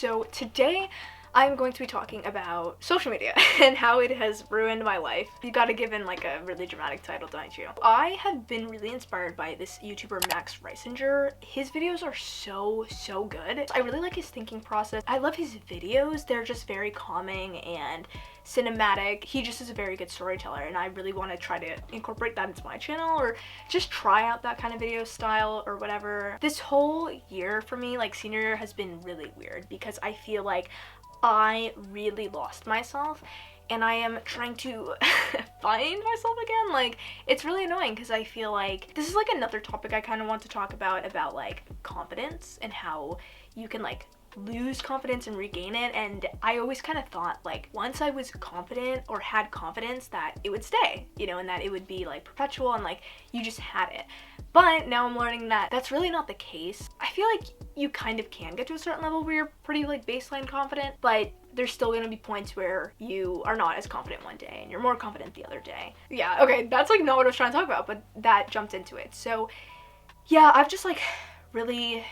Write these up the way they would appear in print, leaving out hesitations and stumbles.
So today I'm going to be talking about social media and how it has ruined my life. You gotta give in like a really dramatic title, don't you? I have been really inspired by this YouTuber Max Reisinger. His videos are so good. I really like his thinking process. I love his videos. They're just very calming and cinematic. He just is a very good storyteller, and I really want to try to incorporate that into my channel or just try out that kind of video style or whatever. This whole year for me, like senior year, has been really weird because I feel like I really lost myself and I am trying to find myself again. Like, it's really annoying because I feel like this is like another topic I kind of want to talk about like confidence and how you can like lose confidence and regain it. And I always kind of thought like once I was confident or had confidence that it would stay, you know, and that it would be like perpetual and like you just had it. But now I'm learning that that's really not the case. I feel like you kind of can get to a certain level where you're pretty like baseline confident, but there's still gonna be points where you are not as confident one day and you're more confident the other day. Yeah, okay, that's like not what I was trying to talk about, but that jumped into it. So yeah, I've just like really,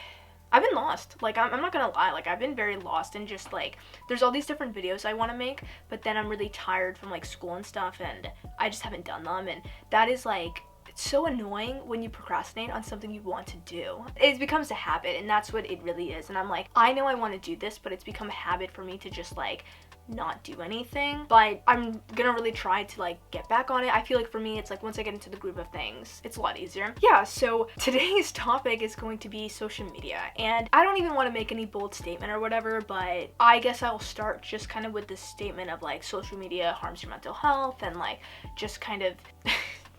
I've been lost. Like, I'm not gonna lie, like I've been very lost and just like, there's all these different videos I wanna make, but then I'm really tired from like school and stuff and I just haven't done them, and that is like, it's so annoying when you procrastinate on something you want to do. It becomes a habit, and that's what it really is. And I'm like, I know I want to do this, but it's become a habit for me to just like not do anything. But I'm gonna really try to like get back on it. I feel like for me, it's like once I get into the groove of things, it's a lot easier. Yeah, so today's topic is going to be social media. And I don't even want to make any bold statement or whatever, but I guess I'll start just kind of with this statement of like social media harms your mental health and like just kind of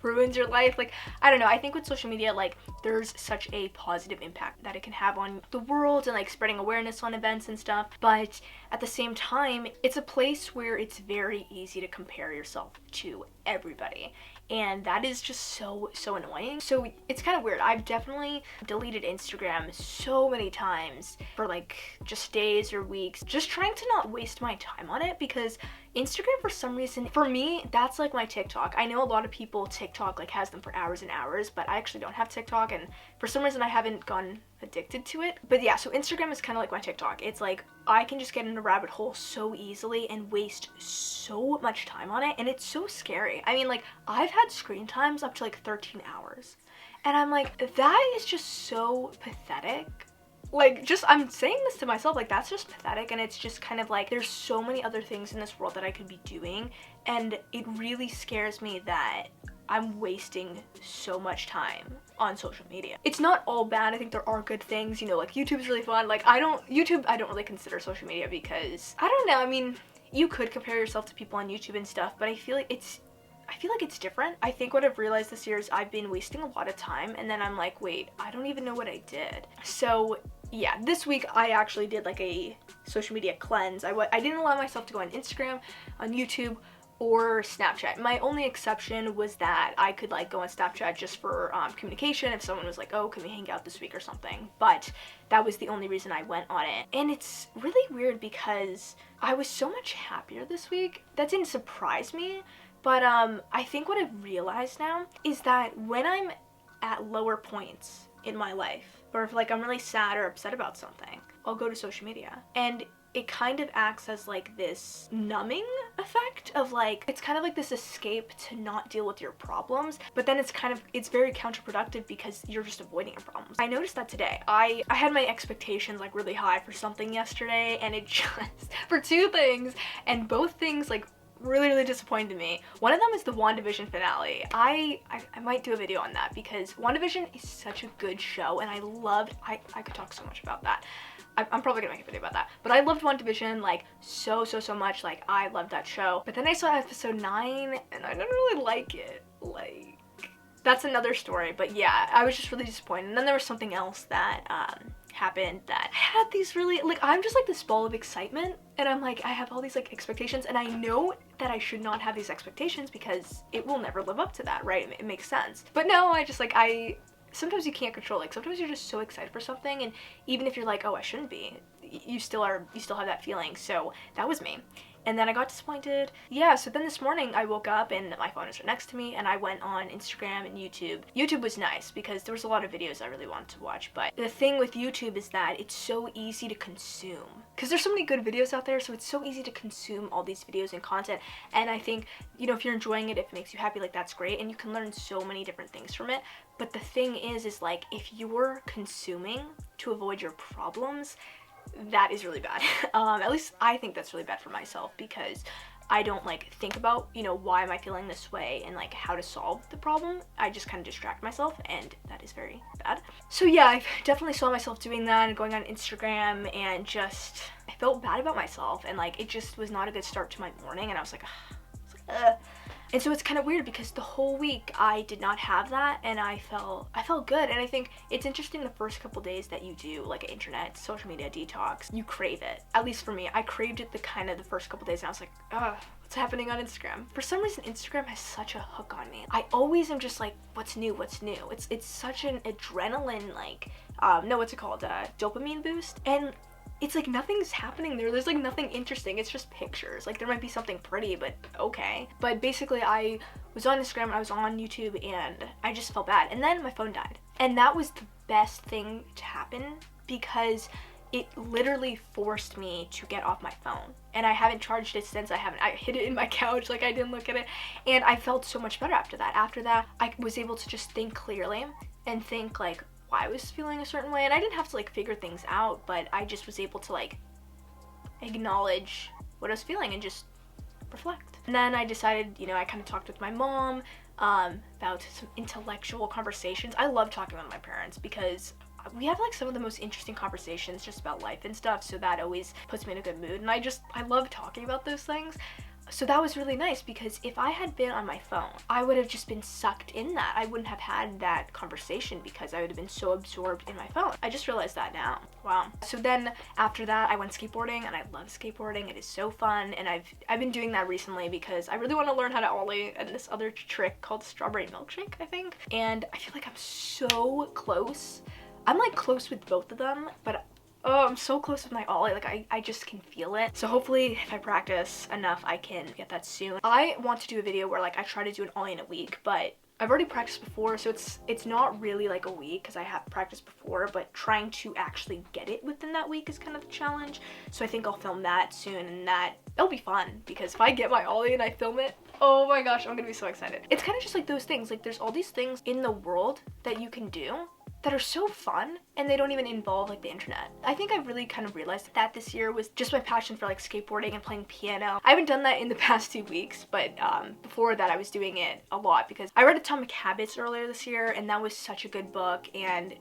ruins your life. Like, I don't know, I think with social media, like there's such a positive impact that it can have on the world and like spreading awareness on events and stuff, but at the same time it's a place where it's very easy to compare yourself to everybody, and that is just so annoying. So it's kind of weird. I've definitely deleted Instagram so many times for like just days or weeks, just trying to not waste my time on it, because Instagram, for some reason, for me, that's like my TikTok. I know a lot of people, TikTok like has them for hours and hours, but I actually don't have TikTok, and for some reason I haven't gotten addicted to it. But yeah, so Instagram is kind of like my TikTok. It's like I can just get in a rabbit hole so easily and waste so much time on it, and it's so scary. I mean, like I've had screen times up to like 13 hours, and I'm like, that is just so pathetic. Like, just, I'm saying this to myself, like, that's just pathetic, and it's just kind of like, there's so many other things in this world that I could be doing, and it really scares me that I'm wasting so much time on social media. It's not all bad. I think there are good things, you know, like YouTube's really fun. Like, I don't really consider social media because, I don't know, I mean, you could compare yourself to people on YouTube and stuff, but I feel like it's different. I think what I've realized this year is I've been wasting a lot of time, and then I'm like, wait, I don't even know what I did. So yeah, this week I actually did like a social media cleanse. I didn't allow myself to go on Instagram, on YouTube, or Snapchat. My only exception was that I could like go on Snapchat just for communication if someone was like, oh, can we hang out this week or something, but that was the only reason I went on it. And it's really weird because I was so much happier this week. That didn't surprise me, but I think what I've realized now is that when I'm at lower points in my life, or if like I'm really sad or upset about something, I'll go to social media, and it kind of acts as like this numbing effect of like, it's kind of like this escape to not deal with your problems, but then it's very counterproductive because you're just avoiding your problems. I noticed that today. I had my expectations like really high for something yesterday, and it just, for two things, and both things like really disappointed me. One of them is the WandaVision finale. I might do a video on that because WandaVision is such a good show, and I could talk so much about that. I'm probably gonna make a video about that, but I loved WandaVision like so much. Like, I loved that show, but then I saw episode 9 and I didn't really like it. Like, that's another story, but yeah, I was just really disappointed. And then there was something else that happened that had these really, like, I'm just like this ball of excitement, and I'm like, I have all these like expectations, and I know that I should not have these expectations because it will never live up to that, right? It makes sense. But no, I just like, sometimes you can't control, like sometimes you're just so excited for something, and even if you're like, oh, I shouldn't be, you still have that feeling. So that was me. and then I got disappointed. Yeah, so then this morning I woke up and my phone was right next to me, and I went on Instagram and YouTube. YouTube was nice because there was a lot of videos I really wanted to watch, but the thing with YouTube is that it's so easy to consume because there's so many good videos out there, so it's so easy to consume all these videos and content. And I think, you know, if you're enjoying it, if it makes you happy, like that's great, and you can learn so many different things from it. But the thing is like, if you're consuming to avoid your problems, that is really bad. At least I think that's really bad for myself, because I don't like think about, you know, why am I feeling this way and like how to solve the problem. I just kind of distract myself, and that is very bad. So yeah, I definitely saw myself doing that and going on Instagram, and just I felt bad about myself, and like it just was not a good start to my morning, and I was like, ugh. And so it's kind of weird because the whole week I did not have that, and I felt good. And I think it's interesting, the first couple days that you do like an internet social media detox, you crave it. At least for me, I craved it the first couple days, and I was like, what's happening on Instagram? For some reason, Instagram has such a hook on me. I always am just like, what's new? It's such an adrenaline, like, what's it called? Dopamine boost. And it's like nothing's happening there. There's like nothing interesting. It's just pictures. Like there might be something pretty, but okay. But basically I was on Instagram, I was on YouTube, and I just felt bad. And then my phone died. And that was the best thing to happen, because it literally forced me to get off my phone. And I haven't charged it since. I hid it in my couch, like I didn't look at it. And I felt so much better after that. After that, I was able to just think clearly and think like why I was feeling a certain way. And I didn't have to like figure things out, but I just was able to like acknowledge what I was feeling and just reflect. And then I decided, you know, I kind of talked with my mom about some intellectual conversations. I love talking with my parents because we have like some of the most interesting conversations just about life and stuff, so that always puts me in a good mood, and I love talking about those things. So that was really nice, because if I had been on my phone, I would have just been sucked in that. I wouldn't have had that conversation because I would have been so absorbed in my phone. I just realized that now. Wow. So then after that, I went skateboarding, and I love skateboarding. It is so fun, and I've been doing that recently because I really want to learn how to ollie and this other trick called strawberry milkshake, I think. And I feel like I'm so close. I'm like close with both of them, but I'm so close with my ollie, like I just can feel it. So hopefully if I practice enough, I can get that soon. I want to do a video where like I try to do an ollie in a week, but I've already practiced before, so it's not really like a week because I have practiced before, but trying to actually get it within that week is kind of the challenge. So I think I'll film that soon, and that'll be fun, because if I get my ollie and I film it, oh my gosh, I'm gonna be so excited. It's kind of just like those things, like there's all these things in the world that you can do that are so fun, and they don't even involve like the internet. I think I've really kind of realized that this year was just my passion for like skateboarding and playing piano. I haven't done that in the past 2 weeks, but before that I was doing it a lot because I read Atomic Habits earlier this year, and that was such a good book, and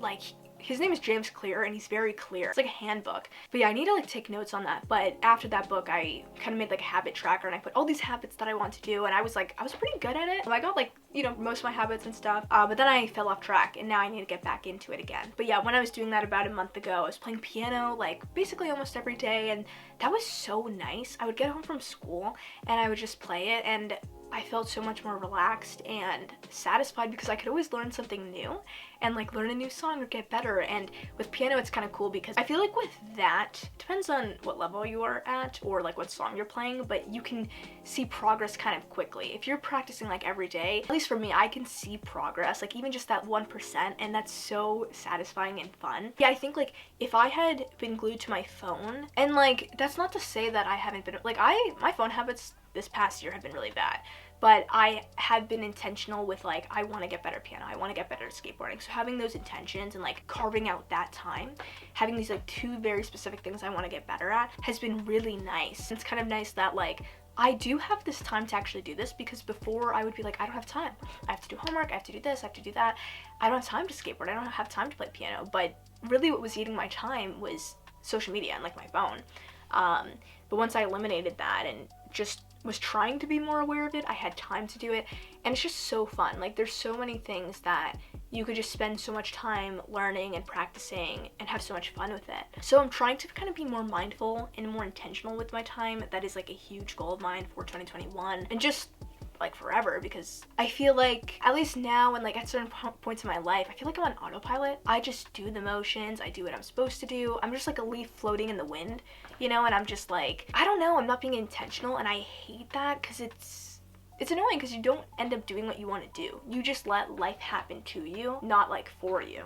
like his name is James Clear, and he's very clear. It's like a handbook. But yeah, I need to like take notes on that. But after that book, I kind of made like a habit tracker, and I put all these habits that I want to do, and I was pretty good at it. I got like, you know, most of my habits and stuff, but then I fell off track, and now I need to get back into it again. But yeah, when I was doing that about a month ago, I was playing piano like basically almost every day, and that was so nice. I would get home from school, and I would just play it, and I felt so much more relaxed and satisfied because I could always learn something new and like learn a new song or get better. And with piano, it's kind of cool because I feel like with that, it depends on what level you are at or like what song you're playing, but you can see progress kind of quickly. If you're practicing like every day, at least for me, I can see progress, like even just that 1%, and that's so satisfying and fun. Yeah, I think like if I had been glued to my phone, and like that's not to say that I haven't been, like my phone habits this past year have been really bad, but I have been intentional with like, I want to get better at piano, I want to get better at skateboarding. So having those intentions and like carving out that time, having these like 2 very specific things I want to get better at has been really nice. It's kind of nice that like I do have this time to actually do this, because before I would be like, I don't have time. I have to do homework, I have to do this, I have to do that. I don't have time to skateboard, I don't have time to play piano. But really what was eating my time was social media and like my phone. But once I eliminated that and just was trying to be more aware of it, I had time to do it, and it's just so fun. Like there's so many things that you could just spend so much time learning and practicing and have so much fun with it. So I'm trying to kind of be more mindful and more intentional with my time. That is like a huge goal of mine for 2021, and just like forever, because I feel like at least now and like at certain points in my life, I feel like I'm on autopilot. I just do the motions, I do what I'm supposed to do. I'm just like a leaf floating in the wind, you know, and I'm just like, I don't know, I'm not being intentional, and I hate that because it's annoying because you don't end up doing what you want to do. You just let life happen to you, not like for you.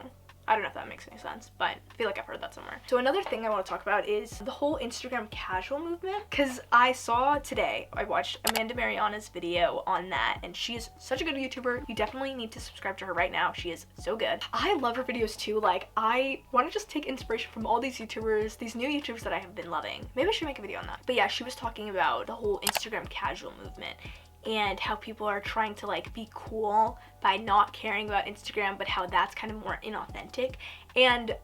I don't know if that makes any sense, but I feel like I've heard that somewhere. So another thing I want to talk about is the whole Instagram casual movement, because I saw today, I watched Amanda Mariana's video on that, and she is such a good YouTuber. You definitely need to subscribe to her right now. She is so good. I love her videos too. Like, I want to just take inspiration from all these YouTubers, these new YouTubers that I have been loving. Maybe I should make a video on that. But yeah, she was talking about the whole Instagram casual movement and how people are trying to like be cool by not caring about Instagram, but how that's kind of more inauthentic. And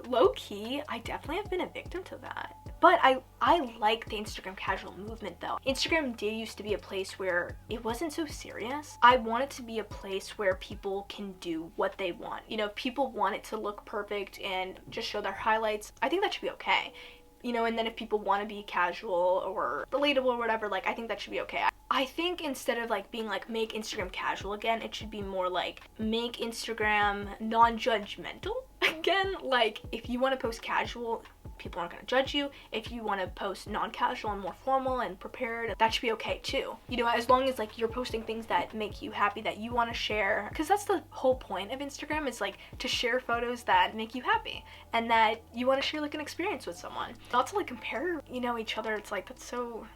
low-key, I definitely have been a victim to that. But I like the Instagram casual movement though. Instagram did used to be a place where it wasn't so serious. I want it to be a place where people can do what they want. You know, if people want it to look perfect and just show their highlights, I think that should be okay. You know, and then if people want to be casual or relatable or whatever, like, I think that should be okay. I think instead of like being like make Instagram casual again, it should be more like make Instagram non-judgmental again. Like, if you want to post casual, people aren't going to judge you. If you want to post non-casual and more formal and prepared, that should be okay too. You know, as long as like you're posting things that make you happy, that you want to share, because that's the whole point of Instagram, is like to share photos that make you happy and that you want to share like an experience with someone, not to like compare, you know, each other. It's like, that's so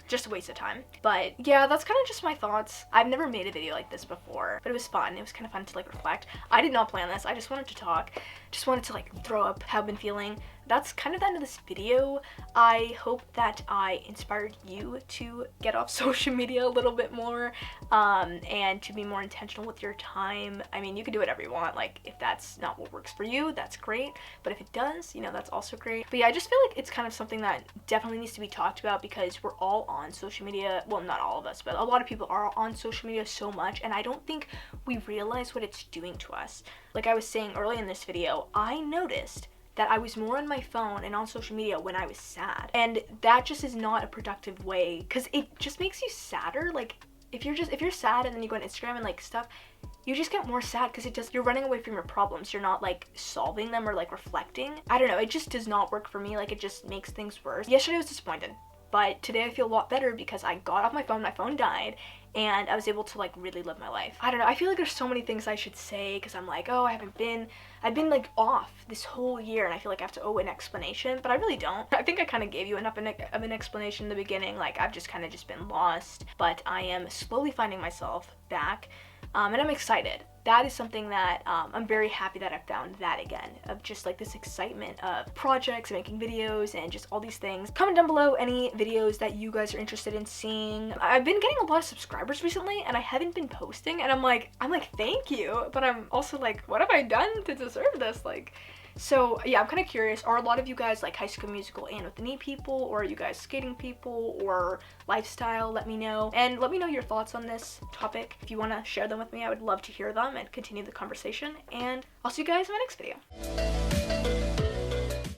just a waste of time. But yeah, that's kind of just my thoughts. I've never made a video like this before, but it was fun. It was kind of fun to like reflect. I did not plan this. I just wanted to talk, just wanted to like throw up how I've been feeling. That's kind of the end of this video. I hope that I inspired you to get off social media a little bit more, and to be more intentional with your time. I mean, you can do whatever you want. Like, if that's not what works for you, that's great. But if it does, you know, that's also great. But yeah, I just feel like it's kind of something that definitely needs to be talked about, because we're all on social media. Well, not all of us, but a lot of people are on social media so much, and I don't think we realize what it's doing to us. Like I was saying early in this video, I noticed that I was more on my phone and on social media when I was sad. And that just is not a productive way, because it just makes you sadder. Like, if you're sad and then you go on Instagram and like stuff, you just get more sad, because you're running away from your problems. You're not like solving them or like reflecting. I don't know, it just does not work for me. Like, it just makes things worse. Yesterday I was disappointed, but today I feel a lot better because I got off my phone died, and I was able to like really live my life. I don't know, I feel like there's so many things I should say, because I'm like, oh, I've been like off this whole year, and I feel like I have to owe an explanation, but I really don't. I think I kind of gave you enough of an explanation in the beginning. Like, I've just kind of just been lost, but I am slowly finding myself back, and I'm excited. That is something that I'm very happy that I found that again, of just like this excitement of projects, making videos, and just all these things. Comment down below any videos that you guys are interested in seeing. I've been getting a lot of subscribers recently, and I haven't been posting, and I'm like thank you, but I'm also like, what have I done to deserve this? Like, so yeah, I'm kind of curious, are a lot of you guys like High School Musical and With the Knee people, or are you guys skating people, or lifestyle? Let me know, and let me know your thoughts on this topic. If you want to share them with me, I would love to hear them and continue the conversation, and I'll see you guys in my next video.